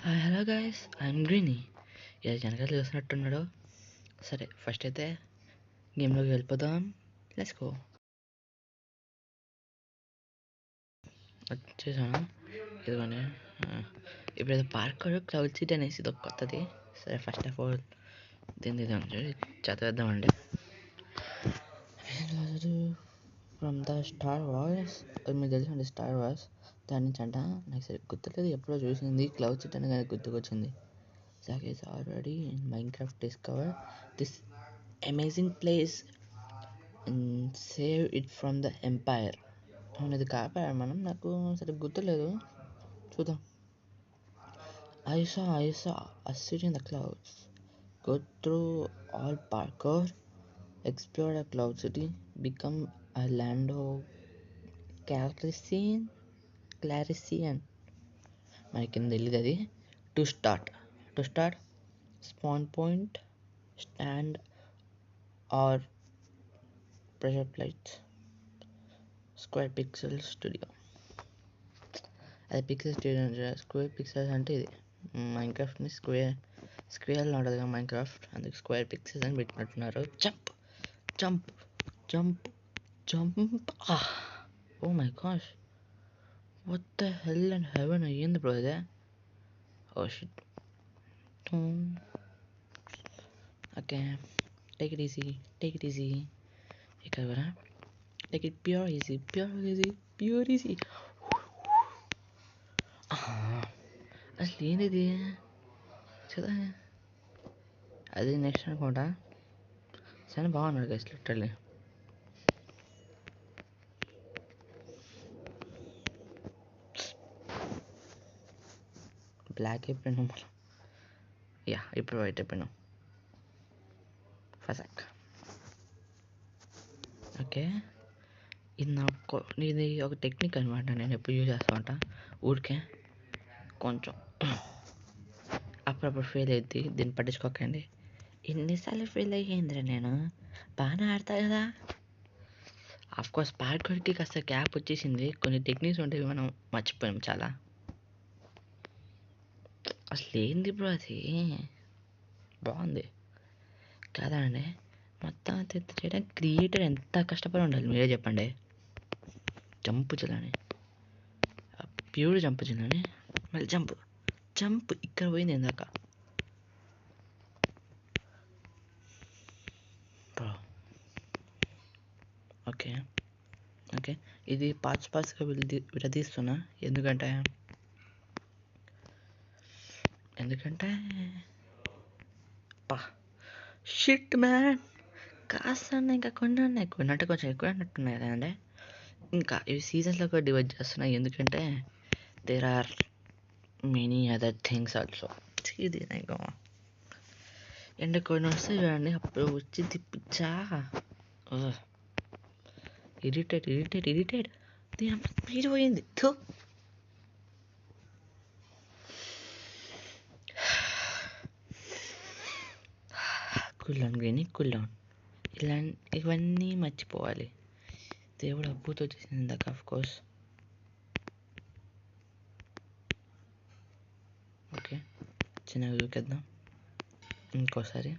Hi hello guys, I'm greeny. ఇలా వెనకాల చూసినట్టున్నాడు. సరే, ఫస్ట్ అయితే గేమ్లోకి వెళ్ళిపోదాం. Let's go. వచ్చేసాను. ఇదిగోండి. ఇప్పుడు ఏదో పార్క్ క్లౌడ్ సిటీ అనేసి ఇది ఒక కొత్తది. సరే, ఫస్ట్ ఆఫ్ ఆల్ దీన్ని చదివేద్దామండి. ఫ్రమ్ ద స్టార్ వార్స్, మీకు తెలుసండి స్టార్ వార్స్. దాని నుంచి అంట నాకు సరే గుర్తులేదు, ఎప్పుడో చూసింది క్లౌడ్ సిటీ అని కానీ గుర్తుకొచ్చింది. Zack is already in Minecraft discover this amazing place and save it from the empire. అవును, ఇది కాపాడు మనం. నాకు సరే గుర్తులేదు, చూద్దాం. I saw a city in the clouds. Go through all parkour, explore a cloud city, become a land of Clarician. మనకి కింద తెలియదు అది. To start spawn point, stand or pressure plates, square pixel studio. అది pixel studio అంటే square pixels అంటే ఇది మైన్క్రాఫ్ట్ని స్క్వేర్లో ఉంటుంది కదా మైన్క్రాఫ్ట్, అందుకు స్క్వేర్ పిక్సెల్స్ అని పెట్టినట్టున్నారు. Jump jump jump jump. Oh my gosh, what the hell and heaven అయ్యింది బ్రో ఇదే. Oh shit. Okay, take it easy. ఇక్కడ కూడా టేక్ ఇట్ ప్యూర్ ఈజీ. అసలు ఏంది కదా, అది నెక్స్ట్ అనుకుంటా. సరే, బాగున్నాడు గైస్, లిటరల్లీ. బ్లాక్ అయిపోయినాం మనం. యా, ఇప్పుడు వైట్ అయిపోయినాం. ఫసాక్. ఓకే, ఇది ఒక టెక్నిక్ అనమాట. నేను ఎప్పుడు యూజ్ చేస్తా ఉంటా. ఊరికే కొంచెం అప్పుడప్పుడు ఫెయిల్ అవుద్ది, దీన్ని పట్టించుకోకండి. ఎన్నిసార్లు ఫెయిల్ అయ్యిందిరా నేను, బాగానే ఆడతా కదా. ఆఫ్కోర్స్ పార్కోర్కి కాస్త గ్యాప్ వచ్చేసింది, కొన్ని టెక్నిక్స్ ఉంటాయి మనం మర్చిపోయాం చాలా. అసలు ఏంది బ్రో అది, బాగుంది కాదా అండి. మొత్తం చేయడానికి క్రియేటర్ ఎంత కష్టపడి ఉండాలి మీరే చెప్పండి. జంప్ చేయాలని, ప్యూర్ జంప్ చేయాలని, మళ్ళీ జంప్ ఇక్కడ పోయింది ఇందాక. ఓకే, ఇది పార్ట్స్గా విడదీస్తున్నా. ఎందుకంటే షిట్ మ్యాన్, కాస్త ఇంకా కొన్నట్టు కొంచెం ఎక్కువ అన్నట్టున్నాయి కదండి. ఇంకా ఇవి సీజన్స్లో కూడా డివైడ్ చేస్తున్నాయి, ఎందుకంటే there are many other things also. ఇది ఇంకా ఎండ కొన్ని వస్తాయి చూడండి, అప్పుడు వచ్చి తిప్పించా. ఇరిటేట్ స్పీడ్ పోయింది. Cool down. ఇవన్నీ మర్చిపోవాలి. దేవుడు అబ్బుతో వచ్చేసింది ఇందాక. ఆఫ్కోర్స్ ఓకే, చిన్నగా దూకేద్దాం. ఇంకోసారి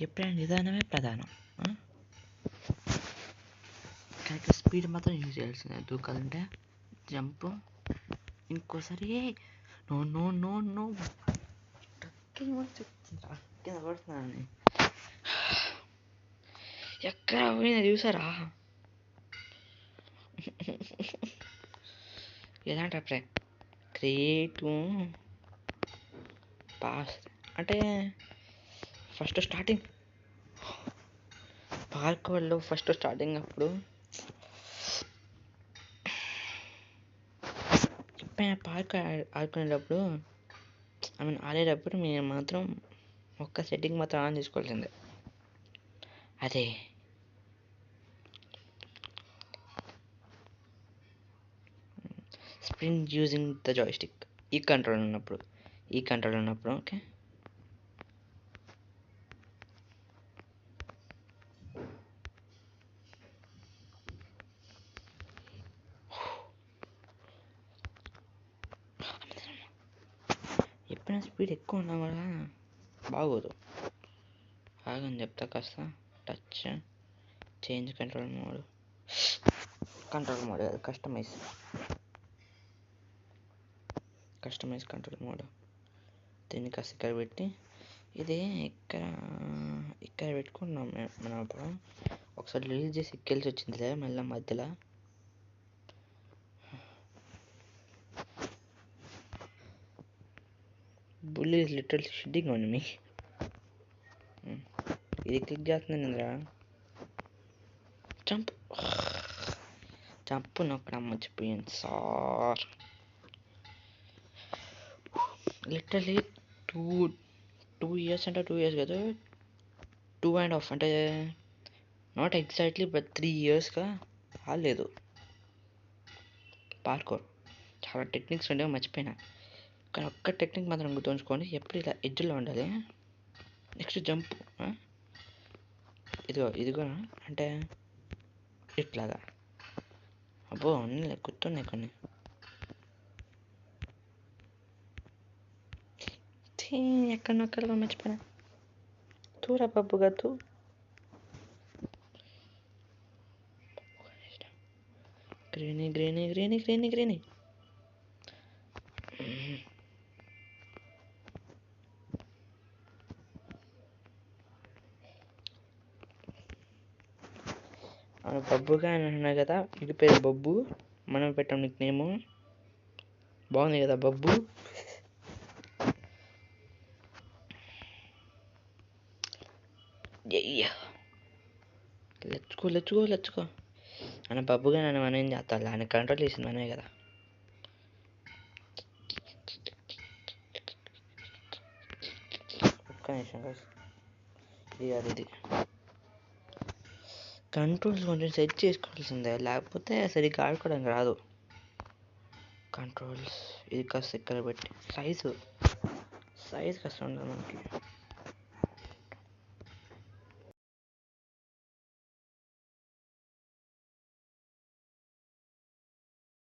ఎప్పుడైనా నిదానమే ప్రధానం. కానీ స్పీడ్ మాత్రం యూజ్ చేయాల్సిందే దూకాలంటే. జంప్ ఇంకోసారి. నో కింద పడుతున్నాను. ఎక్కడ పోయినా చూసారా, ఎలాంటి అప్పుడే క్రియేట్ పాస్ అంటే ఫస్ట్ స్టార్టింగ్ పార్క్ వాళ్ళు ఫస్ట్ స్టార్టింగ్ అప్పుడు పార్క్ ఆడుకునేటప్పుడు ఆడేటప్పుడు మీరు మాత్రం ఒక్క సెట్టింగ్ మాత్రం ఆన్ చేసుకోవాల్సిందే. అదే స్ప్రింట్ యూజింగ్ ద జాయ్స్టిక్. ఈ కంట్రోల్ ఉన్నప్పుడు ఓకే. ఎప్పుడైనా స్పీడ్ ఎక్కువ ఉన్నా కూడా బాగోదు. ఆగని చెప్తా కాస్త. టచ్ చేంజ్ కంట్రోల్ మోడ్ కాదు, కస్టమైజ్ కంట్రోల్ మోడ్. దీన్ని కాస్త ఇక్కడ పెట్టి ఇది ఇక్కడ పెట్టుకున్నాం మనం అప్పుడు. ఒకసారి రిలీజ్ చేసి ఎక్కెళ్ళి వచ్చింది లేదా మళ్ళీ మధ్యలో. Bully is literally shitting on me. ఇది క్లిక్ చేస్తున్నాను. చంపు నొక్కడం మర్చిపోయాను సార్. లిటరల్లీ 2 years అంటే 2 years కాదు, 2.5 అంటే నాట్ ఎగ్జాక్ట్లీ బట్ 3 yearsగా రాలేదు పార్కోర్. చాలా టెక్నిక్స్ ఉండేవి మర్చిపోయినా, కానీ ఒక్క టెక్నిక్ మాత్రం గుర్తుంచుకోండి. ఎప్పుడు ఇలా ఎడ్జ్లో ఉండాలి. Next jump. ఇదిగో అంటే ఇట్లాగా. అబ్బో అన్నీ గుర్తున్నాయి కొన్ని. ఎక్కడ మర్చిపోయినా. తూరా పప్పుగా తూ. గ్రీనీ. బబ్బుగా అని అన్నాడు కదా, ఇది పేరు బబ్బు. మనం పెట్టాం నీకు నేము. బాగుంది కదా బబ్బు. లెచ్చుకో అన్న బబ్బుగా నన్ను మనం ఏం చేస్తా. ఆయన కంట్రోల్ చేసింది మనమే కదా. ఒక్క నిమిషం ఇది కంట్రోల్స్ కొంచెం సెట్ చేసుకోవాల్సిందే, లేకపోతే సరిగ్గా ఆడుకోవడానికి రాదు. కంట్రోల్స్ ఇది కాస్త ఇక్కడ పెట్టి సైజు కాస్త ఉండదు మనకి.